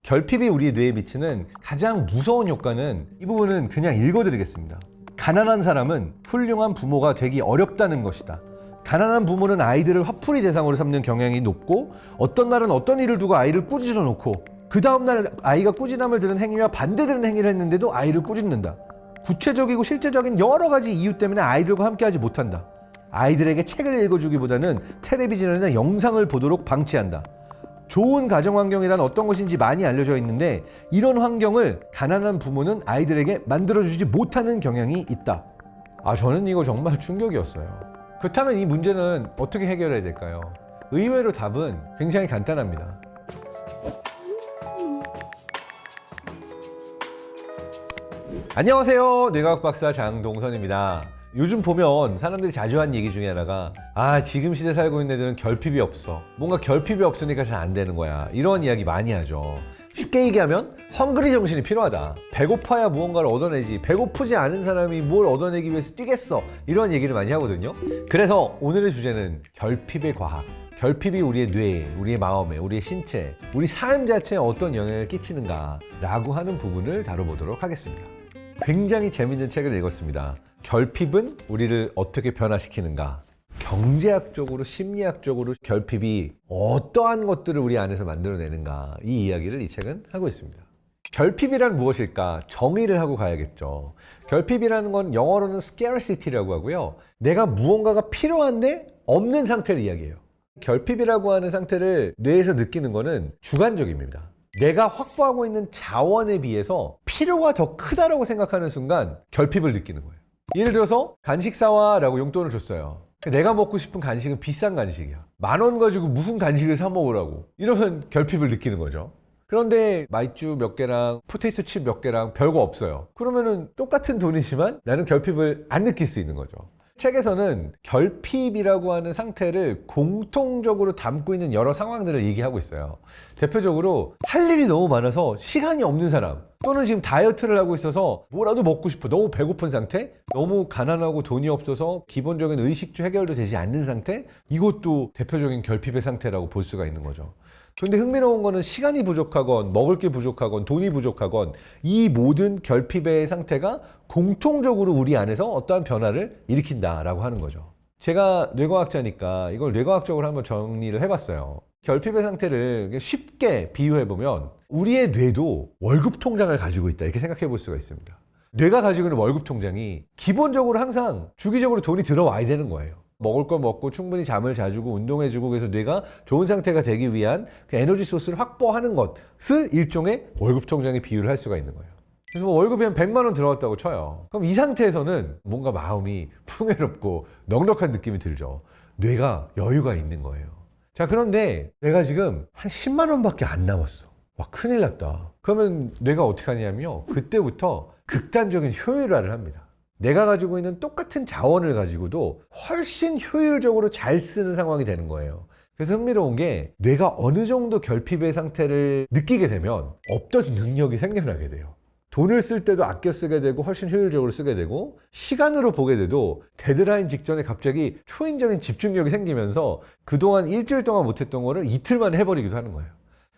결핍이 우리 뇌에 미치는 가장 무서운 효과는 이 부분은 그냥 읽어드리겠습니다. 가난한 사람은 훌륭한 부모가 되기 어렵다는 것이다. 가난한 부모는 아이들을 화풀이 대상으로 삼는 경향이 높고 어떤 날은 어떤 일을 두고 아이를 꾸짖어 놓고 그 다음날 아이가 꾸지람을 들은 행위와 반대되는 행위를 했는데도 아이를 꾸짖는다. 구체적이고 실제적인 여러 가지 이유 때문에 아이들과 함께하지 못한다. 아이들에게 책을 읽어주기보다는 텔레비전이나 영상을 보도록 방치한다. 좋은 가정환경이란 어떤 것인지 많이 알려져 있는데 이런 환경을 가난한 부모는 아이들에게 만들어주지 못하는 경향이 있다. 저는 이거 정말 충격이었어요. 그렇다면 이 문제는 어떻게 해결해야 될까요? 의외로 답은 굉장히 간단합니다. 안녕하세요. 뇌과학 박사 장동선입니다. 요즘 보면 사람들이 자주 하는 얘기 중에 하나가 지금 시대 살고 있는 애들은 결핍이 없어. 뭔가 결핍이 없으니까 잘 안 되는 거야. 이런 이야기 많이 하죠. 쉽게 얘기하면 헝그리 정신이 필요하다. 배고파야 무언가를 얻어내지. 배고프지 않은 사람이 뭘 얻어내기 위해서 뛰겠어. 이런 얘기를 많이 하거든요. 그래서 오늘의 주제는 결핍의 과학. 결핍이 우리의 뇌에, 우리의 마음에, 우리의 신체, 우리 삶 자체에 어떤 영향을 끼치는가 라고 하는 부분을 다뤄보도록 하겠습니다. 굉장히 재밌는 책을 읽었습니다. 결핍은 우리를 어떻게 변화시키는가? 경제학적으로, 심리학적으로 결핍이 어떠한 것들을 우리 안에서 만들어내는가? 이 이야기를 이 책은 하고 있습니다. 결핍이란 무엇일까? 정의를 하고 가야겠죠. 결핍이라는 건 영어로는 scarcity라고 하고요. 내가 무언가가 필요한데 없는 상태를 이야기해요. 결핍이라고 하는 상태를 뇌에서 느끼는 거는 주관적입니다. 내가 확보하고 있는 자원에 비해서 필요가 더 크다라고 생각하는 순간 결핍을 느끼는 거예요. 예를 들어서 간식 사와 라고 용돈을 줬어요. 내가 먹고 싶은 간식은 비싼 간식이야. 10,000원 가지고 무슨 간식을 사 먹으라고. 이러면 결핍을 느끼는 거죠. 그런데 마이쮸 몇 개랑 포테이토 칩 몇 개랑 별거 없어요. 그러면은 똑같은 돈이지만 나는 결핍을 안 느낄 수 있는 거죠. 책에서는 결핍이라고 하는 상태를 공통적으로 담고 있는 여러 상황들을 얘기하고 있어요. 대표적으로 할 일이 너무 많아서 시간이 없는 사람, 또는 지금 다이어트를 하고 있어서 뭐라도 먹고 싶어, 너무 배고픈 상태, 너무 가난하고 돈이 없어서 기본적인 의식주 해결도 되지 않는 상태, 이것도 대표적인 결핍의 상태라고 볼 수가 있는 거죠. 근데 흥미로운 거는 시간이 부족하건 먹을 게 부족하건 돈이 부족하건 이 모든 결핍의 상태가 공통적으로 우리 안에서 어떠한 변화를 일으킨다라고 하는 거죠. 제가 뇌과학자니까 이걸 뇌과학적으로 한번 정리를 해봤어요. 결핍의 상태를 쉽게 비유해보면 우리의 뇌도 월급 통장을 가지고 있다 이렇게 생각해 볼 수가 있습니다. 뇌가 가지고 있는 월급 통장이 기본적으로 항상 주기적으로 돈이 들어와야 되는 거예요. 먹을 거 먹고 충분히 잠을 자주고 운동해주고 그래서 뇌가 좋은 상태가 되기 위한 그 에너지 소스를 확보하는 것을 일종의 월급 통장에 비유를 할 수가 있는 거예요. 그래서 뭐 월급이 한 100만 원 들어왔다고 쳐요. 그럼 이 상태에서는 뭔가 마음이 풍요롭고 넉넉한 느낌이 들죠. 뇌가 여유가 있는 거예요. 자, 그런데 내가 지금 한 10만 원밖에 안 남았어. 와, 큰일 났다. 그러면 뇌가 어떻게 하냐면요. 그때부터 극단적인 효율화를 합니다. 내가 가지고 있는 똑같은 자원을 가지고도 훨씬 효율적으로 잘 쓰는 상황이 되는 거예요. 그래서 흥미로운 게 뇌가 어느 정도 결핍의 상태를 느끼게 되면 없던 능력이 생겨나게 돼요. 돈을 쓸 때도 아껴 쓰게 되고 훨씬 효율적으로 쓰게 되고 시간으로 보게 돼도 데드라인 직전에 갑자기 초인적인 집중력이 생기면서 그동안 일주일 동안 못했던 거를 이틀 만에 해버리기도 하는 거예요.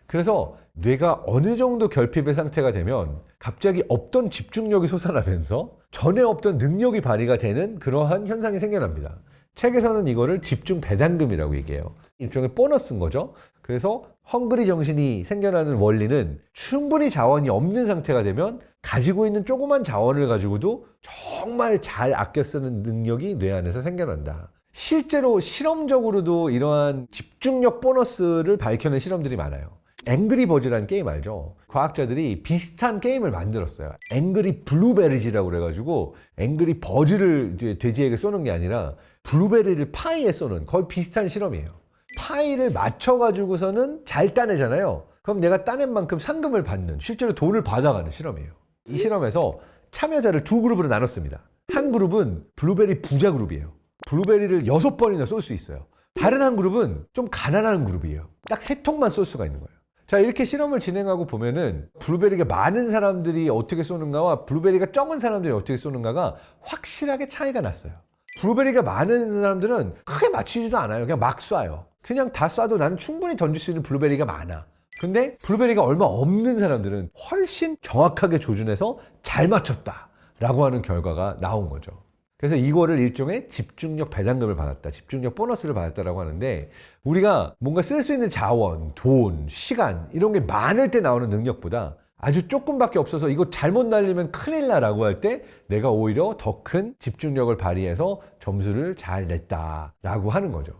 그래서 뇌가 어느 정도 결핍의 상태가 되면 갑자기 없던 집중력이 솟아나면서 전에 없던 능력이 발휘가 되는 그러한 현상이 생겨납니다. 책에서는 이거를 집중 배당금이라고 얘기해요. 일종의 보너스인 거죠. 그래서 헝그리 정신이 생겨나는 원리는 충분히 자원이 없는 상태가 되면 가지고 있는 조그만 자원을 가지고도 정말 잘 아껴 쓰는 능력이 뇌 안에서 생겨난다. 실제로 실험적으로도 이러한 집중력 보너스를 밝혀낸 실험들이 많아요. 앵그리 버즈라는 게임 알죠? 과학자들이 비슷한 게임을 만들었어요. 앵그리 블루베리즈라고 그래가지고 앵그리 버즈를 돼지에게 쏘는 게 아니라 블루베리를 파이에 쏘는 거의 비슷한 실험이에요. 파이를 맞춰가지고서는 잘 따내잖아요. 그럼 내가 따낸 만큼 상금을 받는, 실제로 돈을 받아가는 실험이에요. 이 실험에서 참여자를 두 그룹으로 나눴습니다. 한 그룹은 블루베리 부자 그룹이에요. 블루베리를 6번이나 쏠 수 있어요. 다른 한 그룹은 좀 가난한 그룹이에요. 딱 3통만 쏠 수가 있는 거예요. 자, 이렇게 실험을 진행하고 보면은 블루베리가 많은 사람들이 어떻게 쏘는가와 블루베리가 적은 사람들이 어떻게 쏘는가가 확실하게 차이가 났어요. 블루베리가 많은 사람들은 크게 맞추지도 않아요. 그냥 막 쏴요. 그냥 다 쏴도 나는 충분히 던질 수 있는 블루베리가 많아. 근데 블루베리가 얼마 없는 사람들은 훨씬 정확하게 조준해서 잘 맞췄다라고 하는 결과가 나온 거죠. 그래서 이거를 일종의 집중력 배당금을 받았다, 집중력 보너스를 받았다라고 하는데, 우리가 뭔가 쓸 수 있는 자원, 돈, 시간 이런 게 많을 때 나오는 능력보다 아주 조금밖에 없어서 이거 잘못 날리면 큰일 나라고 할 때 내가 오히려 더 큰 집중력을 발휘해서 점수를 잘 냈다라고 하는 거죠.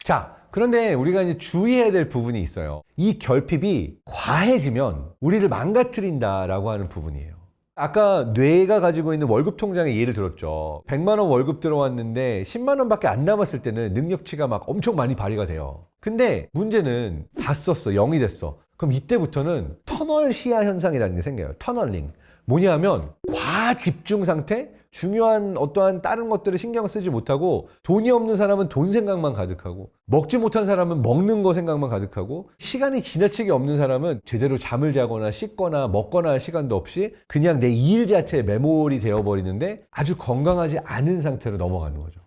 자, 그런데 우리가 이제 주의해야 될 부분이 있어요. 이 결핍이 과해지면 우리를 망가뜨린다라고 하는 부분이에요. 아까 뇌가 가지고 있는 월급 통장의 예를 들었죠. 100만 원 월급 들어왔는데 10만 원밖에 안 남았을 때는 능력치가 막 엄청 많이 발휘가 돼요. 근데 문제는 다 썼어. 0이 됐어. 그럼 이때부터는 터널 시야 현상이라는 게 생겨요. 터널링. 뭐냐면 과집중 상태? 중요한 어떠한 다른 것들을 신경 쓰지 못하고, 돈이 없는 사람은 돈 생각만 가득하고, 먹지 못한 사람은 먹는 거 생각만 가득하고, 시간이 지나치게 없는 사람은 제대로 잠을 자거나 씻거나 먹거나 할 시간도 없이 그냥 내 일 자체에 매몰이 되어버리는데 아주 건강하지 않은 상태로 넘어가는 거죠.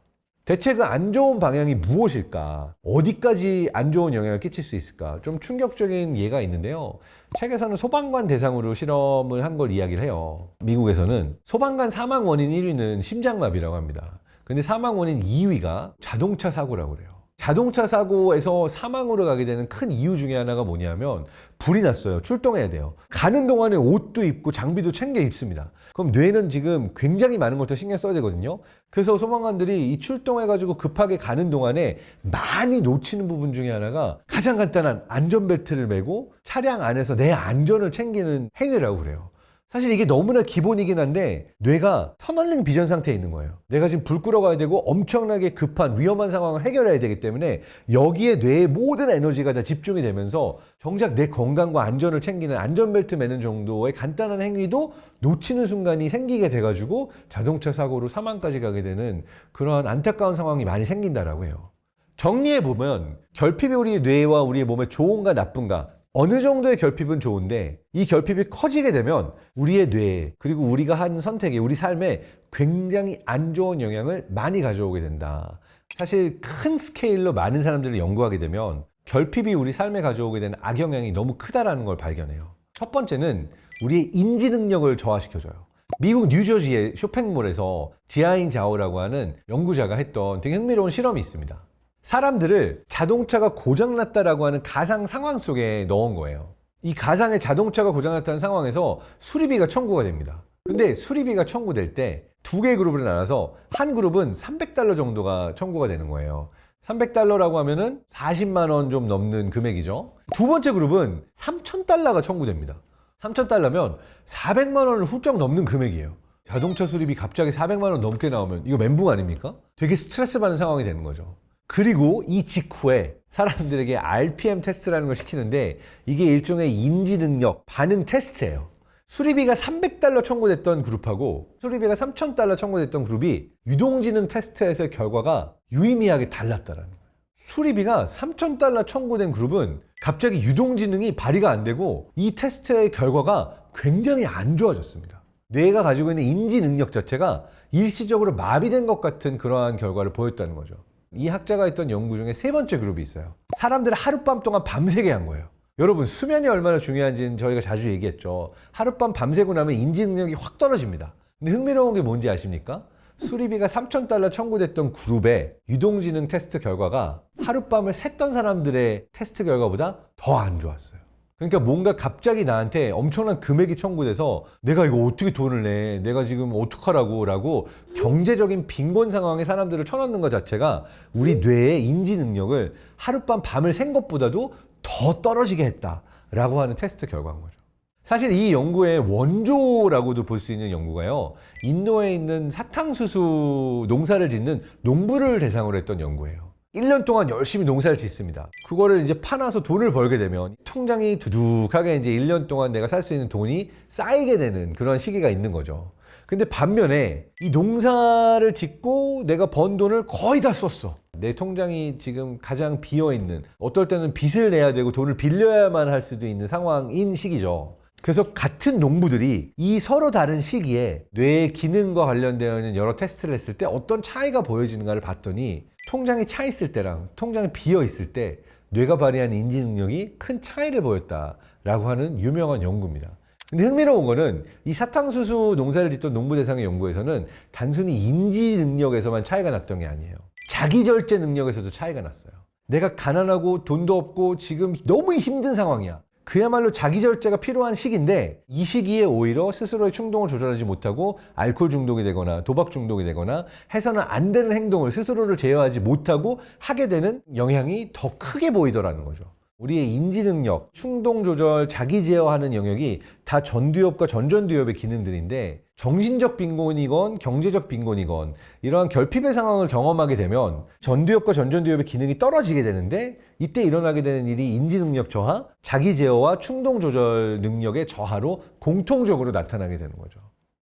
대체 그 안 좋은 방향이 무엇일까? 어디까지 안 좋은 영향을 끼칠 수 있을까? 좀 충격적인 예가 있는데요. 책에서는 소방관 대상으로 실험을 한 걸 이야기를 해요. 미국에서는 소방관 사망 원인 1위는 심장마비라고 합니다. 근데 사망 원인 2위가 자동차 사고라고 그래요. 자동차 사고에서 사망으로 가게 되는 큰 이유 중에 하나가 뭐냐면, 불이 났어요. 출동해야 돼요. 가는 동안에 옷도 입고 장비도 챙겨 입습니다. 그럼 뇌는 지금 굉장히 많은 것들 신경 써야 되거든요. 그래서 소방관들이 이 출동해가지고 급하게 가는 동안에 많이 놓치는 부분 중에 하나가 가장 간단한 안전벨트를 매고 차량 안에서 내 안전을 챙기는 행위라고 그래요. 사실 이게 너무나 기본이긴 한데 뇌가 터널링 비전 상태에 있는 거예요. 내가 지금 불 끄러 가야 되고 엄청나게 급한 위험한 상황을 해결해야 되기 때문에 여기에 뇌의 모든 에너지가 다 집중이 되면서 정작 내 건강과 안전을 챙기는 안전벨트 매는 정도의 간단한 행위도 놓치는 순간이 생기게 돼가지고 자동차 사고로 사망까지 가게 되는 그러한 안타까운 상황이 많이 생긴다라고 해요. 정리해보면 결핍이 우리 뇌와 우리의 몸에 좋은가 나쁜가, 어느 정도의 결핍은 좋은데 이 결핍이 커지게 되면 우리의 뇌, 그리고 우리가 한 선택이 우리 삶에 굉장히 안 좋은 영향을 많이 가져오게 된다. 사실 큰 스케일로 많은 사람들을 연구하게 되면 결핍이 우리 삶에 가져오게 되는 악영향이 너무 크다라는 걸 발견해요. 첫 번째는 우리의 인지 능력을 저하시켜줘요. 미국 뉴저지의 쇼핑몰에서 지아잉 자오라고 하는 연구자가 했던 되게 흥미로운 실험이 있습니다. 사람들을 자동차가 고장났다라고 하는 가상 상황 속에 넣은 거예요. 이 가상의 자동차가 고장났다는 상황에서 수리비가 청구가 됩니다. 근데 수리비가 청구될 때 두 개의 그룹으로 나눠서 한 그룹은 $300 정도가 청구가 되는 거예요. $300라고 하면은 40만 원 좀 넘는 금액이죠. 두 번째 그룹은 $3,000가 청구됩니다. $3,000면 400만 원을 훌쩍 넘는 금액이에요. 자동차 수리비 갑자기 400만 원 넘게 나오면 이거 멘붕 아닙니까? 되게 스트레스 받는 상황이 되는 거죠. 그리고 이 직후에 사람들에게 RPM 테스트라는 걸 시키는데 이게 일종의 인지 능력 반응 테스트예요. 수리비가 $300 청구됐던 그룹하고 수리비가 $3,000 청구됐던 그룹이 유동지능 테스트에서의 결과가 유의미하게 달랐다라는 거예요. 수리비가 $3,000 청구된 그룹은 갑자기 유동지능이 발휘가 안 되고 이 테스트의 결과가 굉장히 안 좋아졌습니다. 뇌가 가지고 있는 인지 능력 자체가 일시적으로 마비된 것 같은 그러한 결과를 보였다는 거죠. 이 학자가 했던 연구 중에 세 번째 그룹이 있어요. 사람들을 하룻밤 동안 밤새게 한 거예요. 여러분, 수면이 얼마나 중요한지는 저희가 자주 얘기했죠. 하룻밤 밤새고 나면 인지 능력이 확 떨어집니다. 근데 흥미로운 게 뭔지 아십니까? 수리비가 $3,000 청구됐던 그룹의 유동지능 테스트 결과가 하룻밤을 샜던 사람들의 테스트 결과보다 더 안 좋았어요. 그러니까 뭔가 갑자기 나한테 엄청난 금액이 청구돼서 내가 이거 어떻게 돈을 내? 내가 지금 어떡하라고? 라고 경제적인 빈곤 상황에 사람들을 쳐넣는 것 자체가 우리 뇌의 인지 능력을 하룻밤 밤을 샌 것보다도 더 떨어지게 했다라고 하는 테스트 결과인 거죠. 사실 이 연구의 원조라고도 볼 수 있는 연구가요, 인도에 있는 사탕수수 농사를 짓는 농부를 대상으로 했던 연구예요. 1년 동안 열심히 농사를 짓습니다. 그거를 이제 파놔서 돈을 벌게 되면 통장이 두둑하게 이제 1년 동안 내가 살 수 있는 돈이 쌓이게 되는 그런 시기가 있는 거죠. 근데 반면에 이 농사를 짓고 내가 번 돈을 거의 다 썼어. 내 통장이 지금 가장 비어있는, 어떨 때는 빚을 내야 되고 돈을 빌려야만 할 수도 있는 상황인 시기죠. 그래서 같은 농부들이 이 서로 다른 시기에 뇌의 기능과 관련되어 있는 여러 테스트를 했을 때 어떤 차이가 보여지는가를 봤더니 통장이 차 있을 때랑 통장이 비어 있을 때 뇌가 발휘하는 인지 능력이 큰 차이를 보였다라고 하는 유명한 연구입니다. 근데 흥미로운 거는 이 사탕수수 농사를 짓던 농부 대상의 연구에서는 단순히 인지 능력에서만 차이가 났던 게 아니에요. 자기절제 능력에서도 차이가 났어요. 내가 가난하고 돈도 없고 지금 너무 힘든 상황이야. 그야말로 자기절제가 필요한 시기인데 이 시기에 오히려 스스로의 충동을 조절하지 못하고 알코올 중독이 되거나 도박 중독이 되거나 해서는 안 되는 행동을 스스로를 제어하지 못하고 하게 되는 영향이 더 크게 보이더라는 거죠. 우리의 인지 능력, 충동 조절, 자기 제어하는 영역이 다 전두엽과 전전두엽의 기능들인데 정신적 빈곤이건 경제적 빈곤이건 이러한 결핍의 상황을 경험하게 되면 전두엽과 전전두엽의 기능이 떨어지게 되는데 이때 일어나게 되는 일이 인지 능력 저하, 자기 제어와 충동 조절 능력의 저하로 공통적으로 나타나게 되는 거죠.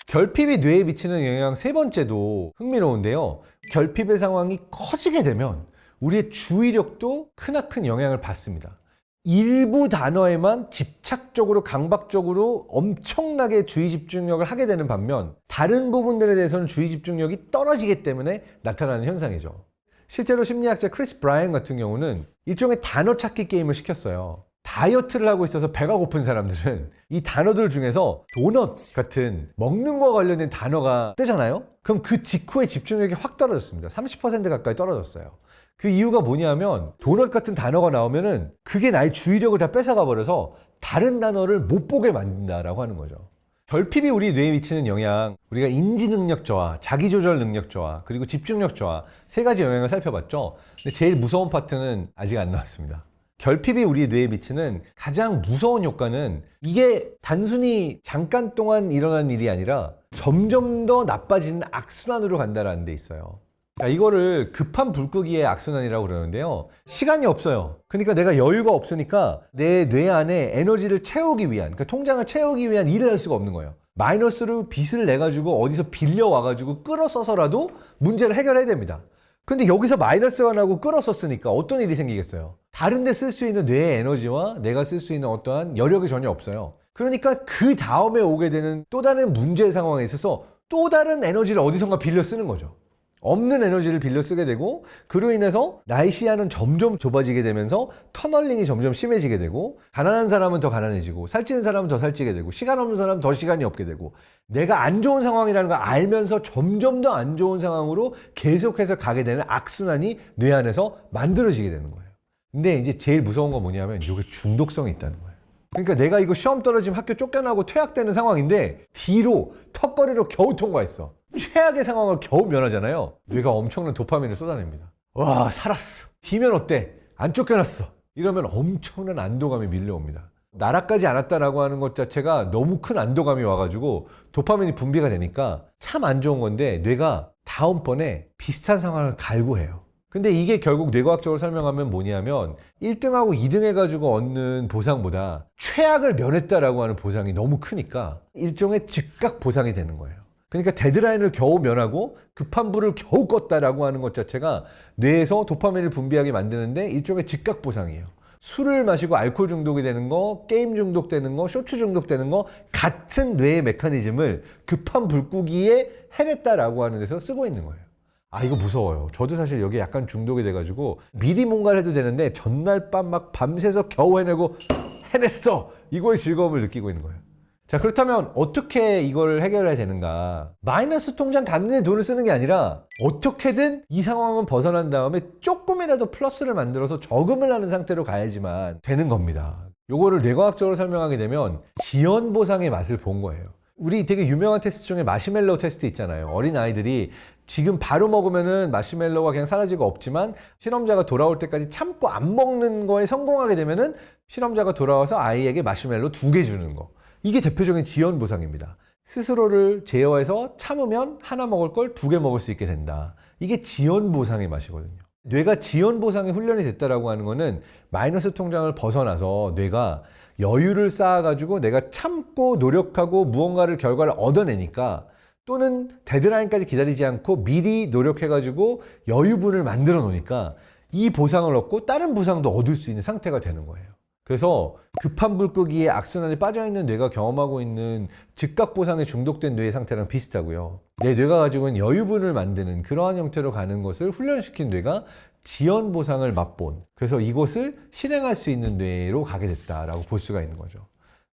결핍이 뇌에 미치는 영향 세 번째도 흥미로운데요. 결핍의 상황이 커지게 되면 우리의 주의력도 크나큰 영향을 받습니다. 일부 단어에만 집착적으로 강박적으로 엄청나게 주의 집중력을 하게 되는 반면 다른 부분들에 대해서는 주의 집중력이 떨어지기 때문에 나타나는 현상이죠. 실제로 심리학자 크리스 브라이언 같은 경우는 일종의 단어 찾기 게임을 시켰어요. 다이어트를 하고 있어서 배가 고픈 사람들은 이 단어들 중에서 도넛 같은 먹는 거와 관련된 단어가 뜨잖아요? 그럼 그 직후에 집중력이 확 떨어졌습니다. 30% 가까이 떨어졌어요. 그 이유가 뭐냐면 도넛 같은 단어가 나오면은 그게 나의 주의력을 다 뺏어가 버려서 다른 단어를 못 보게 만든다라고 하는 거죠. 결핍이 우리 뇌에 미치는 영향, 우리가 인지 능력 저하, 자기 조절 능력 저하, 그리고 집중력 저하 세 가지 영향을 살펴봤죠. 근데 제일 무서운 파트는 아직 안 나왔습니다. 결핍이 우리 뇌에 미치는 가장 무서운 효과는 이게 단순히 잠깐 동안 일어난 일이 아니라 점점 더 나빠지는 악순환으로 간다는 데 있어요. 이거를 급한 불 끄기의 악순환이라고 그러는데요. 시간이 없어요. 그러니까 내가 여유가 없으니까 내 뇌 안에 에너지를 채우기 위한, 그러니까 통장을 채우기 위한 일을 할 수가 없는 거예요. 마이너스로 빚을 내가지고 어디서 빌려와가지고 끌어써서라도 문제를 해결해야 됩니다. 근데 여기서 마이너스가 나고 끌어썼으니까 어떤 일이 생기겠어요? 다른 데 쓸 수 있는 뇌의 에너지와 내가 쓸 수 있는 어떠한 여력이 전혀 없어요. 그러니까 그 다음에 오게 되는 또 다른 문제 상황에 있어서 또 다른 에너지를 어디선가 빌려 쓰는 거죠. 없는 에너지를 빌려 쓰게 되고 그로 인해서 나의 시야는 점점 좁아지게 되면서 터널링이 점점 심해지게 되고 가난한 사람은 더 가난해지고 살찌는 사람은 더 살찌게 되고 시간 없는 사람은 더 시간이 없게 되고 내가 안 좋은 상황이라는 걸 알면서 점점 더 안 좋은 상황으로 계속해서 가게 되는 악순환이 뇌 안에서 만들어지게 되는 거예요. 근데 이제 제일 무서운 건 뭐냐면 이게 중독성이 있다는 거예요. 그러니까 내가 이거 시험 떨어지면 학교 쫓겨나고 퇴학되는 상황인데 뒤로 턱걸이로 겨우 통과했어. 최악의 상황을 겨우 면하잖아요. 뇌가 엄청난 도파민을 쏟아냅니다. 와, 살았어. 뒤면 어때? 안 쫓겨났어. 이러면 엄청난 안도감이 밀려옵니다. 나락까지 않았다라고 하는 것 자체가 너무 큰 안도감이 와가지고 도파민이 분비가 되니까 참 안 좋은 건데 뇌가 다음번에 비슷한 상황을 갈구해요. 근데 이게 결국 뇌과학적으로 설명하면 뭐냐면 1등하고 2등 해가지고 얻는 보상보다 최악을 면했다라고 하는 보상이 너무 크니까 일종의 즉각 보상이 되는 거예요. 그러니까 데드라인을 겨우 면하고 급한 불을 겨우 껐다라고 하는 것 자체가 뇌에서 도파민을 분비하게 만드는데 일종의 즉각 보상이에요. 술을 마시고 알코올 중독이 되는 거, 게임 중독되는 거, 쇼츠 중독되는 거 같은 뇌의 메커니즘을 급한 불끄기에 해냈다라고 하는 데서 쓰고 있는 거예요. 아, 이거 무서워요. 저도 사실 여기 약간 중독이 돼가지고 미리 뭔가를 해도 되는데 전날 밤 막 밤새서 겨우 해내고 해냈어! 이거의 즐거움을 느끼고 있는 거예요. 자, 그렇다면 어떻게 이걸 해결해야 되는가? 마이너스 통장 갚는 돈을 쓰는 게 아니라 어떻게든 이 상황은 벗어난 다음에 조금이라도 플러스를 만들어서 저금을 하는 상태로 가야지만 되는 겁니다. 요거를 뇌과학적으로 설명하게 되면 지연 보상의 맛을 본 거예요. 우리 되게 유명한 테스트 중에 마시멜로우 테스트 있잖아요. 어린 아이들이 지금 바로 먹으면은 마시멜로우가 그냥 사라지고 없지만 실험자가 돌아올 때까지 참고 안 먹는 거에 성공하게 되면은 실험자가 돌아와서 아이에게 마시멜로우 2개 주는 거. 이게 대표적인 지연 보상입니다. 스스로를 제어해서 참으면 하나 먹을 걸 2개 먹을 수 있게 된다. 이게 지연 보상의 맛이거든요. 뇌가 지연 보상에 훈련이 됐다라고 하는 거는 마이너스 통장을 벗어나서 뇌가 여유를 쌓아가지고 내가 참고 노력하고 무언가를 결과를 얻어내니까 또는 데드라인까지 기다리지 않고 미리 노력해가지고 여유분을 만들어 놓으니까 이 보상을 얻고 다른 보상도 얻을 수 있는 상태가 되는 거예요. 그래서 급한 불 끄기에 악순환에 빠져있는 뇌가 경험하고 있는 즉각 보상에 중독된 뇌의 상태랑 비슷하고요. 내 뇌가 가지고 있는 여유분을 만드는 그러한 형태로 가는 것을 훈련시킨 뇌가 지연 보상을 맛본, 그래서 이것을 실행할 수 있는 뇌로 가게 됐다라고 볼 수가 있는 거죠.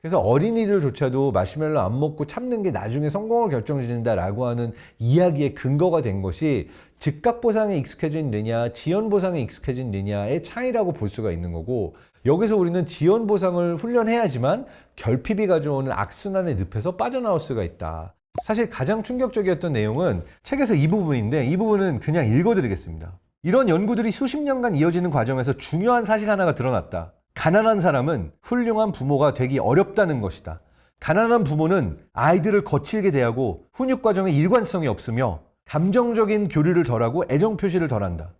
그래서 어린이들조차도 마시멜로 안 먹고 참는 게 나중에 성공을 결정짓는다라고 하는 이야기의 근거가 된 것이 즉각 보상에 익숙해진 뇌냐, 지연 보상에 익숙해진 뇌냐의 차이라고 볼 수가 있는 거고, 여기서 우리는 지연 보상을 훈련해야지만 결핍이 가져오는 악순환의 늪에서 빠져나올 수가 있다. 사실 가장 충격적이었던 내용은 책에서 이 부분인데, 이 부분은 그냥 읽어드리겠습니다. 이런 연구들이 수십 년간 이어지는 과정에서 중요한 사실 하나가 드러났다. 가난한 사람은 훌륭한 부모가 되기 어렵다는 것이다. 가난한 부모는 아이들을 거칠게 대하고 훈육 과정에 일관성이 없으며 감정적인 교류를 덜하고 애정 표시를 덜한다.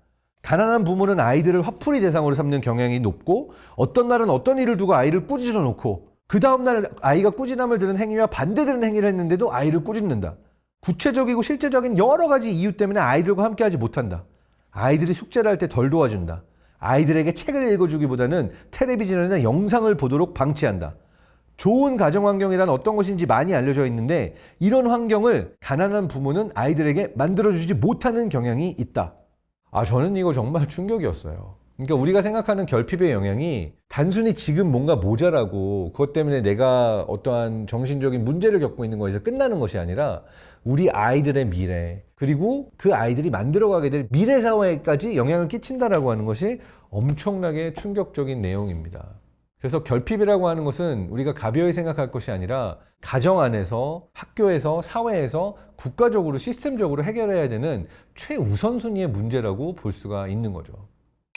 가난한 부모는 아이들을 화풀이 대상으로 삼는 경향이 높고, 어떤 날은 어떤 일을 두고 아이를 꾸짖어 놓고 그 다음날 아이가 꾸지람을 들은 행위와 반대되는 행위를 했는데도 아이를 꾸짖는다. 구체적이고 실제적인 여러 가지 이유 때문에 아이들과 함께하지 못한다. 아이들이 숙제를 할 때 덜 도와준다. 아이들에게 책을 읽어주기보다는 텔레비전이나 영상을 보도록 방치한다. 좋은 가정환경이란 어떤 것인지 많이 알려져 있는데, 이런 환경을 가난한 부모는 아이들에게 만들어주지 못하는 경향이 있다. 저는 이거 정말 충격이었어요. 그러니까 우리가 생각하는 결핍의 영향이 단순히 지금 뭔가 모자라고 그것 때문에 내가 어떠한 정신적인 문제를 겪고 있는 거에서 끝나는 것이 아니라 우리 아이들의 미래, 그리고 그 아이들이 만들어가게 될 미래 사회까지 영향을 끼친다라고 하는 것이 엄청나게 충격적인 내용입니다. 그래서 결핍이라고 하는 것은 우리가 가벼이 생각할 것이 아니라 가정 안에서, 학교에서, 사회에서 국가적으로 시스템적으로 해결해야 되는 최우선순위의 문제라고 볼 수가 있는 거죠.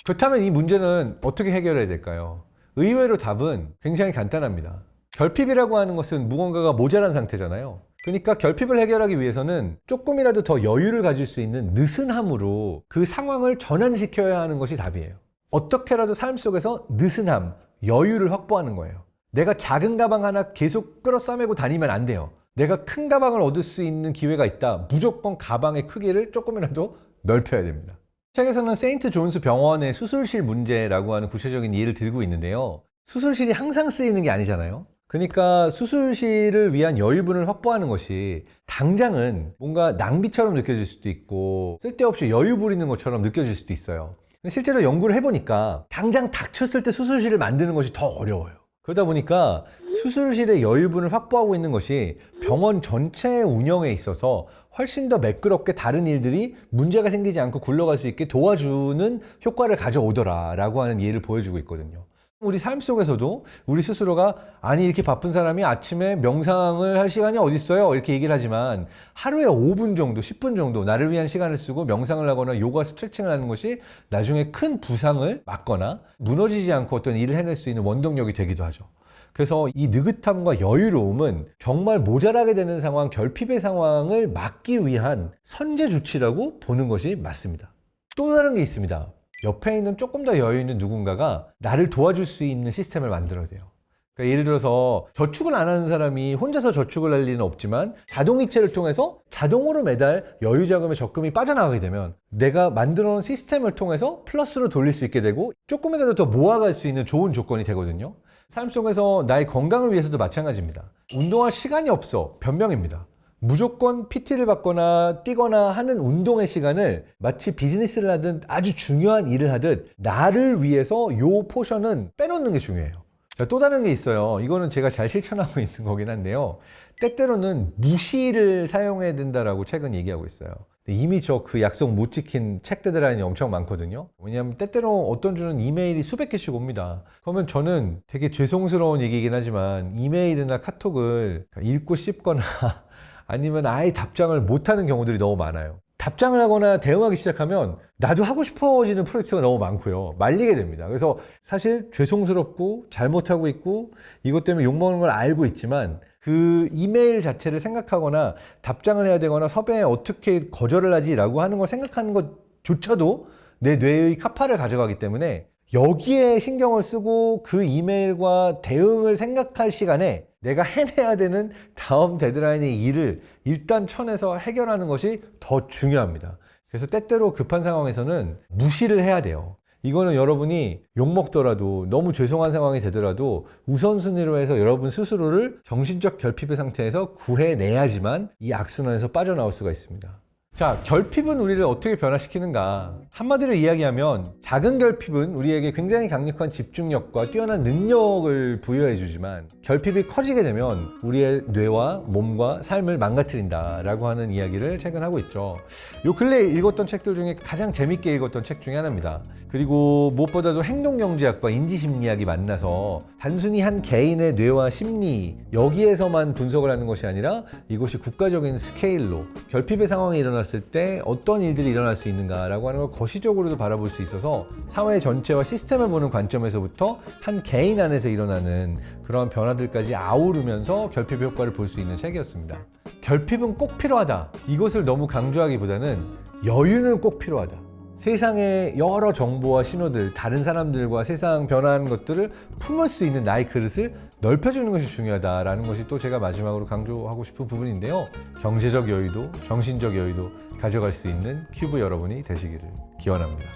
그렇다면 이 문제는 어떻게 해결해야 될까요? 의외로 답은 굉장히 간단합니다. 결핍이라고 하는 것은 무언가가 모자란 상태잖아요. 그러니까 결핍을 해결하기 위해서는 조금이라도 더 여유를 가질 수 있는 느슨함으로 그 상황을 전환시켜야 하는 것이 답이에요. 어떻게라도 삶 속에서 느슨함, 여유를 확보하는 거예요. 내가 작은 가방 하나 계속 끌어싸매고 다니면 안 돼요. 내가 큰 가방을 얻을 수 있는 기회가 있다. 무조건 가방의 크기를 조금이라도 넓혀야 됩니다. 책에서는 세인트 존스 병원의 수술실 문제라고 하는 구체적인 예를 들고 있는데요. 수술실이 항상 쓰이는 게 아니잖아요. 그러니까 수술실을 위한 여유분을 확보하는 것이 당장은 뭔가 낭비처럼 느껴질 수도 있고 쓸데없이 여유 부리는 것처럼 느껴질 수도 있어요. 근데 실제로 연구를 해보니까 당장 닥쳤을 때 수술실을 만드는 것이 더 어려워요. 그러다 보니까 수술실의 여유분을 확보하고 있는 것이 병원 전체의 운영에 있어서 훨씬 더 매끄럽게 다른 일들이 문제가 생기지 않고 굴러갈 수 있게 도와주는 효과를 가져오더라라고 하는 예를 보여주고 있거든요. 우리 삶 속에서도 우리 스스로가 아니 이렇게 바쁜 사람이 아침에 명상을 할 시간이 어디 있어요? 이렇게 얘기를 하지만 하루에 5분 정도, 10분 정도 나를 위한 시간을 쓰고 명상을 하거나 요가 스트레칭을 하는 것이 나중에 큰 부상을 막거나 무너지지 않고 어떤 일을 해낼 수 있는 원동력이 되기도 하죠. 그래서 이 느긋함과 여유로움은 정말 모자라게 되는 상황, 결핍의 상황을 막기 위한 선제 조치라고 보는 것이 맞습니다. 또 다른 게 있습니다. 옆에 있는 조금 더 여유 있는 누군가가 나를 도와줄 수 있는 시스템을 만들어야 돼요. 그러니까 예를 들어서 저축을 안 하는 사람이 혼자서 저축을 할 리는 없지만 자동이체를 통해서 자동으로 매달 여유자금의 적금이 빠져나가게 되면 내가 만들어 놓은 시스템을 통해서 플러스로 돌릴 수 있게 되고 조금이라도 더 모아갈 수 있는 좋은 조건이 되거든요. 삶 속에서 나의 건강을 위해서도 마찬가지입니다. 운동할 시간이 없어. 변명입니다. 무조건 PT를 받거나 뛰거나 하는 운동의 시간을 마치 비즈니스를 하든 아주 중요한 일을 하듯 나를 위해서 요 포션은 빼놓는 게 중요해요. 자, 또 다른 게 있어요. 이거는 제가 잘 실천하고 있는 거긴 한데요. 때때로는 무시를 사용해야 된다라고 책은 얘기하고 있어요. 이미 저 그 약속 못 지킨 책 데드라인이 엄청 많거든요. 왜냐하면 때때로 어떤 주는 이메일이 수백 개씩 옵니다. 그러면 저는 되게 죄송스러운 얘기이긴 하지만 이메일이나 카톡을 읽고 씹거나 아니면 아예 답장을 못하는 경우들이 너무 많아요. 답장을 하거나 대응하기 시작하면 나도 하고 싶어지는 프로젝트가 너무 많고요. 말리게 됩니다. 그래서 사실 죄송스럽고 잘못하고 있고 이것 때문에 욕먹는 걸 알고 있지만 그 이메일 자체를 생각하거나 답장을 해야 되거나 섭외에 어떻게 거절을 하지라고 하는 걸 생각하는 것조차도 내 뇌의 카파를 가져가기 때문에 여기에 신경을 쓰고 그 이메일과 대응을 생각할 시간에 내가 해내야 되는 다음 데드라인의 일을 일단 쳐내서 해결하는 것이 더 중요합니다. 그래서 때때로 급한 상황에서는 무시를 해야 돼요. 이거는 여러분이 욕먹더라도 너무 죄송한 상황이 되더라도 우선순위로 해서 여러분 스스로를 정신적 결핍의 상태에서 구해내야지만 이 악순환에서 빠져나올 수가 있습니다. 자, 결핍은 우리를 어떻게 변화시키는가? 한마디로 이야기하면 작은 결핍은 우리에게 굉장히 강력한 집중력과 뛰어난 능력을 부여해 주지만 결핍이 커지게 되면 우리의 뇌와 몸과 삶을 망가뜨린다라고 하는 이야기를 최근 하고 있죠. 요 근래에 읽었던 책들 중에 가장 재밌게 읽었던 책 중에 하나입니다. 그리고 무엇보다도 행동경제학과 인지심리학이 만나서 단순히 한 개인의 뇌와 심리 여기에서만 분석을 하는 것이 아니라 이것이 국가적인 스케일로 결핍의 상황이 일어났을 때 어떤 일들이 일어날 수 있는가라고 하는 걸 거시적으로도 바라볼 수 있어서 사회 전체와 시스템을 보는 관점에서부터 한 개인 안에서 일어나는 그런 변화들까지 아우르면서 결핍의 효과를 볼 수 있는 책이었습니다. 결핍은 꼭 필요하다. 이것을 너무 강조하기보다는 여유는 꼭 필요하다. 세상의 여러 정보와 신호들, 다른 사람들과 세상 변화하는 것들을 품을 수 있는 나의 그릇을 넓혀주는 것이 중요하다라는 것이 또 제가 마지막으로 강조하고 싶은 부분인데요. 경제적 여유도, 정신적 여유도 가져갈 수 있는 큐브 여러분이 되시기를 기원합니다.